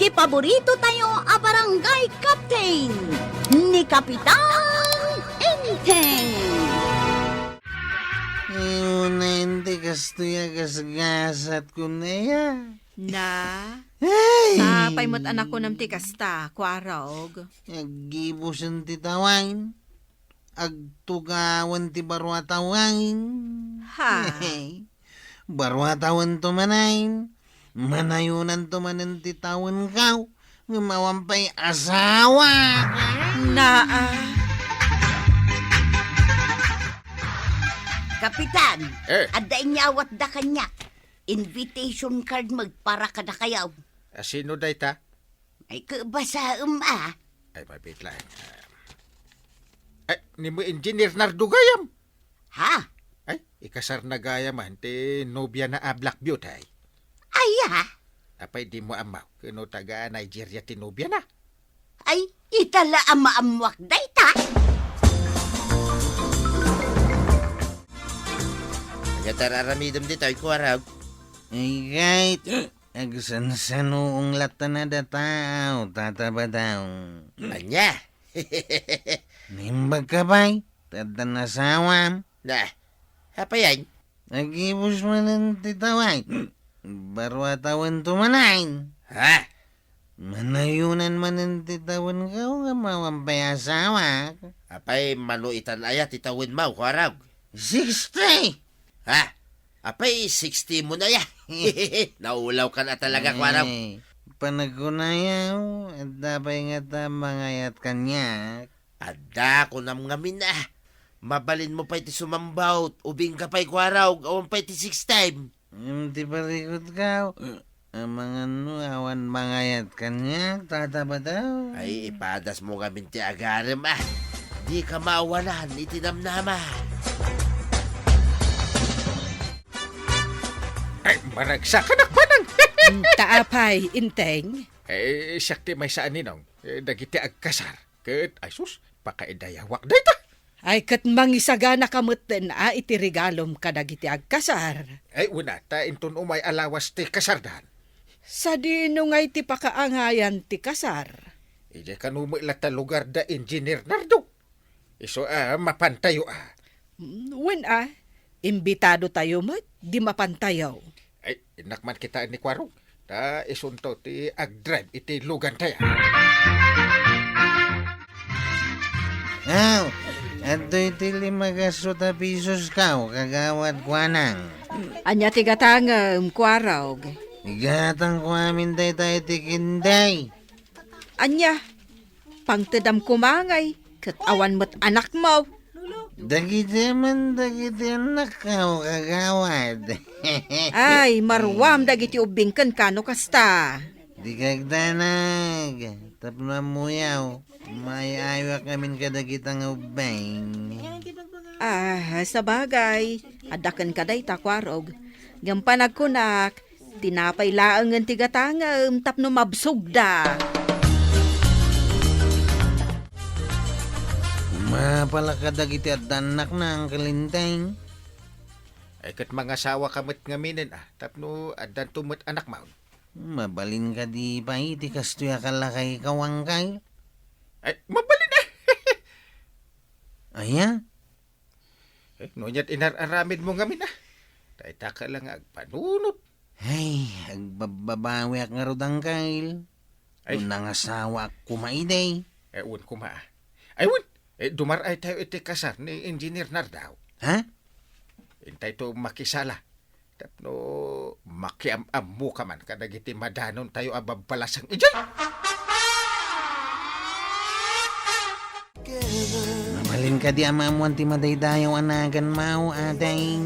Ti paborito tayo a barangay captain ni Kapitan Enteng. Una hindi kastuya kasgasat ko na ya. Na, Ay! sapay mo't anak ko nam ti kasta, kwarog. Agibos ang titawain. Agtugawan ti barwatawain. Ha? Barwatawan to manain. Manayunan to manan titawan kaw. Mawampay asawa. Na, Kapitan, Eh, nyawat da kanya. Invitation card magpara ka na kayaw. sino day ta? Ay kabasa Ay, mabit lang. Ay, ni mo engineer Nardo Gayam. Ha? Ay, ikasar na gaya man, ti nobya na Black Beauty. Ay, Aya? apay di mo amaw, kuno taga Nigeria ti nobya na. Ay, itala amaamwak dayta. Nagtararamidom dito ay kuwarag. Ay kahit agsansanoong lata na dataw. Tataba daw. Anya? Nimbag ka ba'y? Tatan asawam. Na, apa yan? Nagibos mo ng titaway. Barwatawan tumanain. Ha? Manayunan man ng titawan ka o nga mawampay asawa. Apay maluitan ayat itawin mo, kuwarag. 60! Ha? Apay 60 mo na ya. Naulaw ka na talaga, kuwarag. Ay, panagunayaw. At dapay nga tamangayat kanya. Ada ko nam ngamin na. Mabalin mo pa iti sumambaw. Ubing ka pa'y kuwarag. Awan pa iti 6 time. Yung ti parikot ka. Ang mga awan mangayat kanya. Tataba daw. Ay, ipadas mo ngamin ti agarem Di ka maawalan, itinamnama. Ay, maragsak ka nakmanan. taapay, inteng. Eh, sakti may saan ninong. Dagiti agkasar. Ket, ay sus, pakaidayawak day ta. Ay kat mangisaga na kamutten iti regalom kadagiti agkasar. Ay, una ta, intun umay alawas ti kasardan. Sa dino ngay ti pakaangayan ti kasar. Ije kanumo ilata lugar da engineer Nardo. Iso mapantayo When imbitado tayo mo't di mapantayaw. Ay, inakman kita ni Kwarong. Ta isunto ti agdrive iti lugan taya. Aw, ato iti 5 pisos ka kagawad kwanang. Anya ti gatangam, kwarog. Igatang ko amin day tayo tikinday. Anya, pangtedam kumangay, kat awan mo't anak mo. Dagiti anak ka kagawad. Ay, marwam dagiti ubingken kano kasta. Di kagdanag. Tapno muyaw. May aywa kamin kadagitang ubeng. Sa bagay, adakan kaday takwarog. Gampanag kunak, tinapay laangan ti gatangam tapno mabsugda. Mapalakadag iti at danak na ang kalinteng. Ay kat mga asawa kamot ngaminin tapno adan tumot anak maun. Mabalin ka di pa iti kastuya kalakay kawangkay. Ay, mabalin Aya? Nonyat inararamid mo ngamin Tay ka lang agpanunot. Ay, agbababawi ak nga rodang kail. Ay. Unang asawa kumaiday. Un kuma. Ay, un. Dumaray tayo iti kasar ni Engineer Nardaw. Ha? Intay to makisala. Tapno makiam-amu ka man kadagiti madanon tayo ababbalasang ijay. Mabalin ka di amamuan ti madaydayaw anagan mau aday.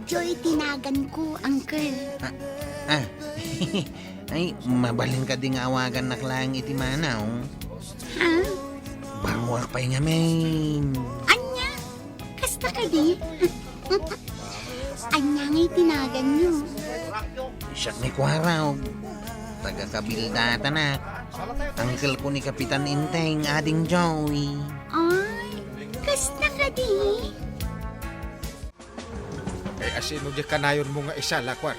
Joy, tinagan ko, uncle. Ay, mabalin ka di nga awagan naklang iti manaw. Ha? Bangwak pa'y nga main. Anya? Kasta ka di? Anya nga'y tinagan nyo. Siyak ni Kwaraw. Taga-kabildata na. Uncle ko ni Kapitan Inteng, ading Joey. Ay, kasta ka di? Asino di kanayon mo nga isa lakwar.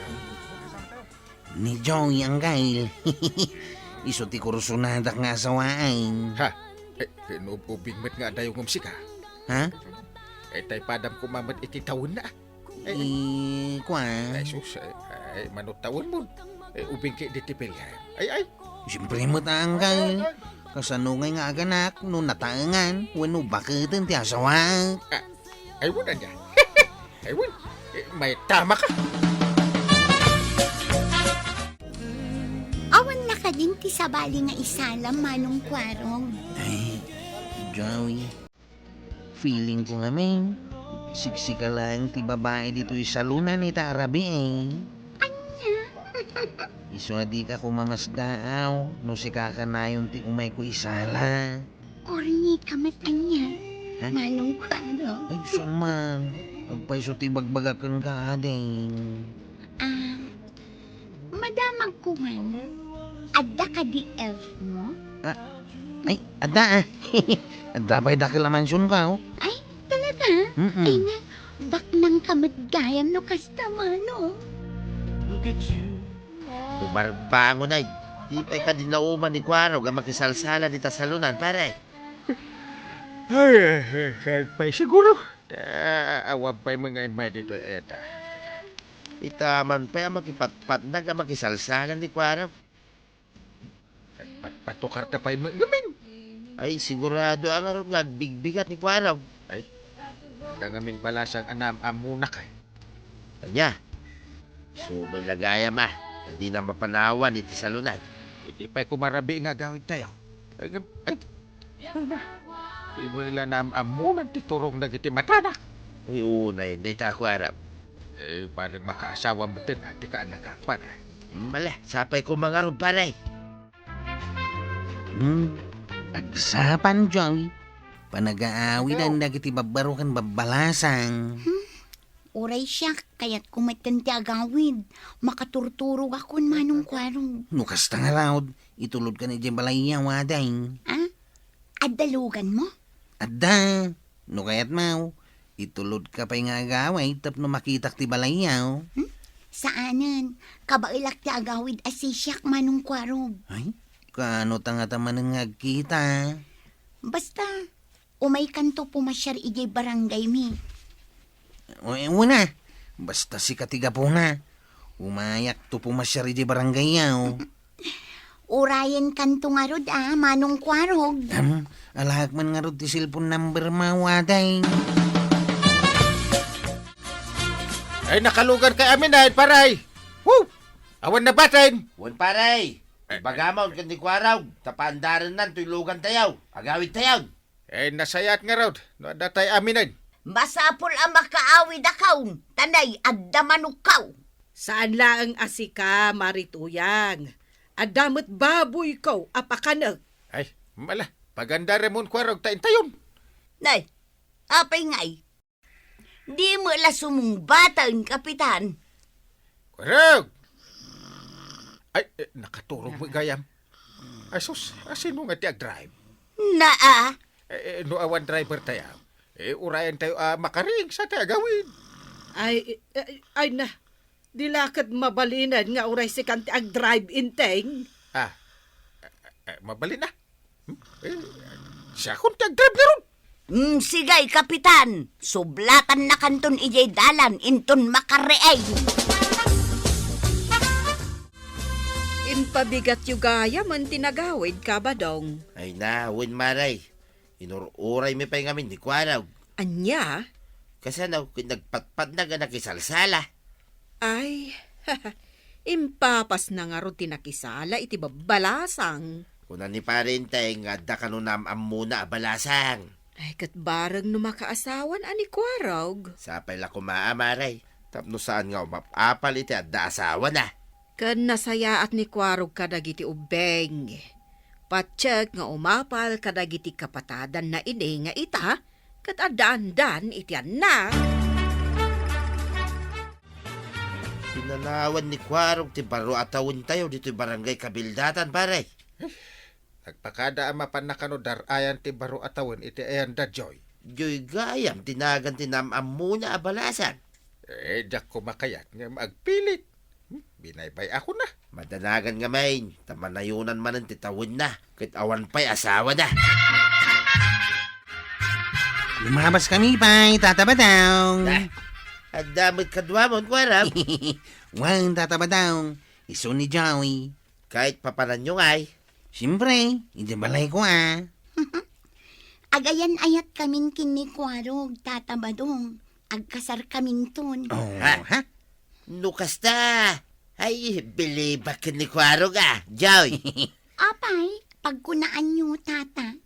Ni Joey ang kail. Iso ti kurusunadak nga asawain. Ha? Inubing met nga dayo ngumsi ka. Ha? Tay padam ko mamat iti taon na. Kwa? Ay sus, manot taon mo. Ubing ki ditipilyan. Ay. Siyempre mo ang kail. Kasanungay nga aganak, no nataangan, wano bakitin ti asawak. Ay wala niya. Ay wala. May tama ka. Awan na ka din ti sabali nga isalam manong kwarong. Ay, Joey. Feeling ko nga, men. Siksika lang ti babae dito sa luna ni Tarabi eh. Iso di ka kumamasdaaw, no si kakanayon ti umay ko isala. Orni ka matanya. Ha? Manong kwarong. Ay, saan man. Agpaiso ti bagbagakan ka ading. Madamag ko man. Adda ka di elf mo? Ay, ada ah. Ada ba'y dakil mansyon ka, oh? Ay, talaga? Mm-mm. Ay na, baknang kamatgayam no kastamano. Umarbango na. Di pa ka din nauman ni Kwarog ang makisalsala ni Tasalunan, pare. Ay, siguro. Awag pa'y mga imay dito, eta. Itaman pa ang makipatpat na ang makisalsalan ni Kwarog. Patukar ta pa'y mga gamin. Ay, sigurado ang aron nga bigbigat ni Kwarog. Dangaming balasang anam amuna kay. Kanya, subay lagayam ah. Hindi na mapanawan iti salunan. Hindi pa'y kumarabi nga gawin tayo. Ay, Iwala na amunan ti turong na iti matana. Uy, unay, hindi ta Kwarog. Parang makaasawa mo din at di ka anak para. Mala, sapay ko mga ron, pare. Agsapan, Joey. Panag-aawi na nagiti babarukan babalasang. Uray siya, kaya't kumatan ti agawid. Makaturturog ako manong kwarong. Nukas ta nga raod, itulod ka ni Jembalaya waday. Adalugan mo? Adda, no kayat mau, itulod ka pa'y nga agaway tapno makitak ti balayaw. Saanan? Kabailak ti agawid asisyak manong kwarong. Ay, kano ta nga taman nga agkita. Basta, umay kanto pumasyar ijay barangay mi. O una, basta si katiga po na. Umayak to pumasyari di barangay yaw. Urayan kanto nga rod manong kwarog. Alahag man nga rod ti cellphone number mawaday. Ay, nakalugan kay amin dahil paray. Woo! Awan na batin. Wan pare. Bagamaw ka ni Kwarog. Tapaandaran nan, tuylugan tayaw. Agawid tayaw. Nasayat nga raw. No, datay aminan. Masapol ang makaawid akaw. Tanay, adda manukaw. Saan laang asika, marituyang? Adamot baboy ko, apakanag. Ay, mala. Paganda remon kwarog tayon. Nay, apay ngay. Di mo la sumumbatan, kapitan. Kwarog! Ay, nakaturog mo gayam. Ay, sus, sino nga ti drive? Naa, No awan driver tayo. Urayan tayo makaring sa tayo gawin. Ay na, dilakad mabalinan nga uray si kanti ag drive-in teng. Mabali na. Siya kung tag-drive na ron. Sigay, kapitan. Sublatan na kanton ijay dalan, inton makareay. Inpabigat yu gaya man tinagawid ka ba dong? Ay na, win maray. Inururay mi pa yung amin ni Kwarog. Anya? Kasi nagpatpat na ga nakisalsala. Ay, impapas na nga ro tinakisala iti babalasang. Kuna ni parentay nga da kanunam muna abalasang. Ay, katbarag no makaasawan ani Kwarog. Sapay la kumaamaray. Tapno saan nga umapapal iti at da asawa na. Kan nasaya at ni Kwarog kadagiti ubeng. Patsyak nga umapal kadagiti kapatadan na ini nga ita, kat adaan-dan iti anak. Pinanawan ni Kwarog ti baro atawin tayo dito barangay Kabildatan pare. Nagpakada ang mapanakano darayan ti baro atawin iti ayan da Joy. Joy gayam tinagan tinamam muna abalasan. Dak ko makayat nga magpilit. binaybay ako na. Madanagan nga main, tamanayunan man ang titawid na, kahit awan pa'y asawa na. Lumabas kami pa'y tatabadaw. Ang damot kadwa mo, Kwarab. Wang tatabadaw. Iso ni Joey. Kahit papanan nyo ay. Siyempre, hindi balay ko Agayan ayat kamin kini Kwarog, tatabadong. Agkasar kamin ton. Oh, Ha? ha? Nukas ta. Ay, bilibak ni Kwarog Joy. Apay, pagkunaan nyo, tata.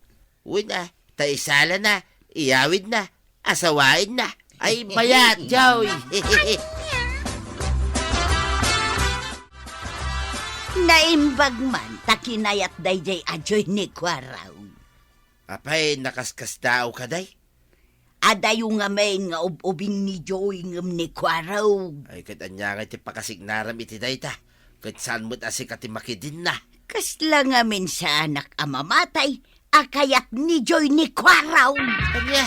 Uy na, taisala na, iyawid na, asawain na. Ay, bayat, Joy. Naimbag man, takinayat dayjay ajoy ni Kwaraw. Apay, nakaskas tao ka day. Adayo nga may nga ubing ni Joy ngam ni Kwaraw. Ay, kat anya nga iti pakasig-naram iti day ta. Kat saan mo't asik ati makidin na. Kasla nga min sa anak amamatay, akayat ni Joy ni Kwaraw. Anya,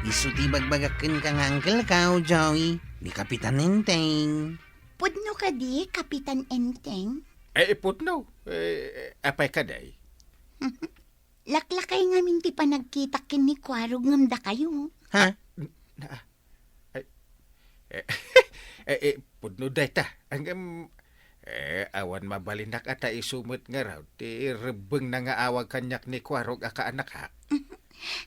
Iso ti bagbagakin ka nga Uncle Kao, Joey. Ni Kapitan Enteng. Pudno ka di, Kapitan Enteng? Iputno. Apay ka day. Laklakay nga min ti panagkita kin ni Kwarog ngamda kayo. Ha? Pudno day ta. Ang awan mabalinak ata isumot nga raw. Ti rebeng na nga awag kanyak ni Kwarog aka anak ha.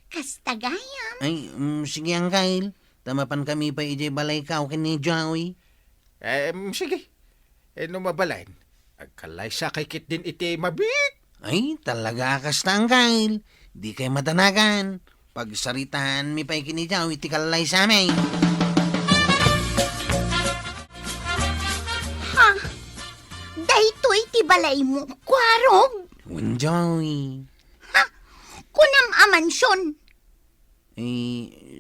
Kastagayam. Ay, sige Uncle. Tamapan kami pa ije balay kao kini Joey. Sige. No mabalain. Agkalay sa kay kit din iti mabit. Ay, talaga kasta Uncle. Di kayo matanagan. Pagsaritaan mi pa kini Joey ti kalay sa amin. Ha? Daytoy ti balay mo, Kwarog. Wen Joey. Kunam amansyon.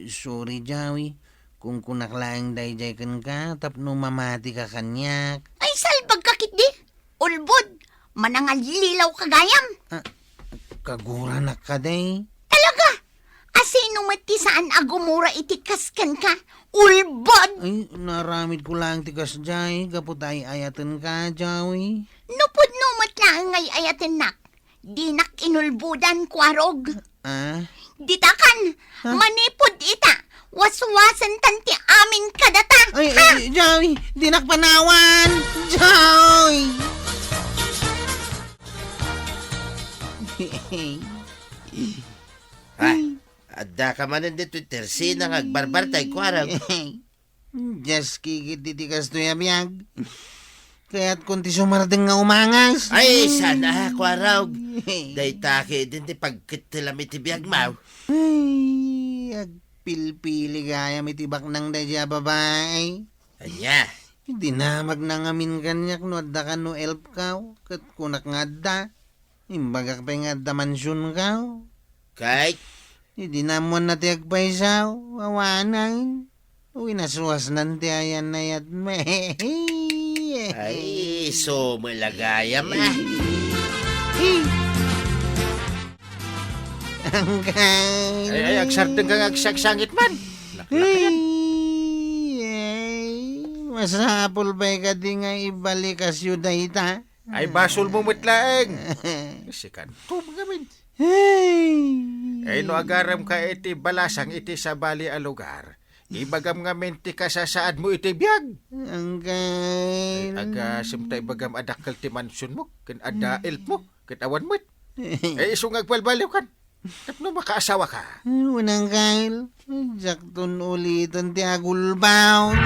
Sorry Joey. Kung kunaklaang dayjay kan ka, tapno mamati ka kanyak. Ay, salbag kakit di. Ulbod. Manangalilaw kagayam. Kagura na ka day. Talaga. Asino mati saan agumura itikaskan ka. Ulbod. Ay, naramid ko lang tikas jay. Kaputay ayatan ka, Joey. Nupod numat lang ngay ayatin nak. Di nak inulbudan, Kwarog. Ah? Ditakan. Manipod ita. Waswasan tanti amin kadata. Ay, Joey! Di nakpanawan! Joey! ha? Adda ka man hindi Twitter, sinang agbarbar tay Kwarog. Just kikit titikas to yabiyag. Kaya't kunti sumarating nga umangas. Ay, sana Kwarog. Day taki din ti pagkitilamit ti biyag maw. Ay, agpilpili gaya mitibak ng dadya babae. Anya, Hindi na magnangamin kanyak no adda ka no elf kaw. Kat kunak nga adda. Imbagak pa nga adda mansyon kaw. kahit Hindi na mo na tiyag paisaw. Awanan. Uy, nasuwas nanti ayan na yat me. ay, so malagayam Angkay. Ay, agsardeng kang agsaksangit man. Masapol ba ka di nga ibalik as yuday ta? Ay, basol mo mutlaeng. Sikan, tumagamin. Ay, no agaram ka iti balasang iti sa bali a lugar. Ibagam nga menti ka sa saad mo iti biyag. Angkay. Aga simtay bagam adakal ti mansyon mo. Kin ada elf mo. Kin awan mo. Isong agbalbaliw kan. Tapno makaasawa ka. Unang kail. Jaktun ulitan ti agulbaw.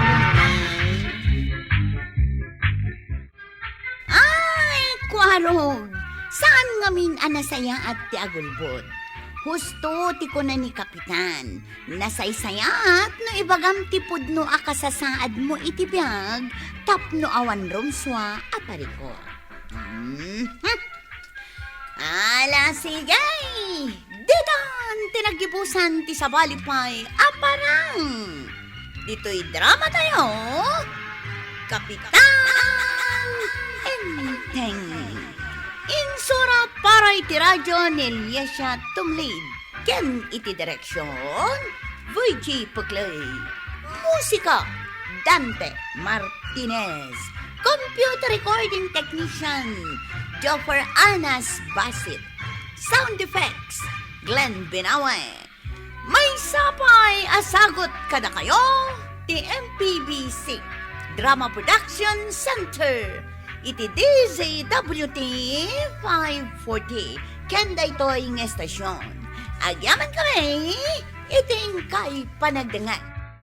Ay, Kwarog. Saan ngamin anasaya at ti agulbod? Husto ti ko na ni Kapitan. Nasaysayat no ibagam ti pudno akasasaad mo iti biyag tapno awan romswa apariko. Ala sigay! Ditan tinagibusan ti sabalipay aparang! Dito'y drama tayo! Kapitan Enteng! Insura para iti radyo ni Eliasya Tumlid. Ken iti direksyon, VG Puglay. Musika, Dante Martinez. Computer recording technician, Joffer Anas Basit. Sound effects, Glenn Binawe. May sapay asagot kada kayo, TMPBC Drama Production Center. Iti DZWT 540. Kanda ito'y ng estasyon. Agyaman kami, iting kay panagdangan.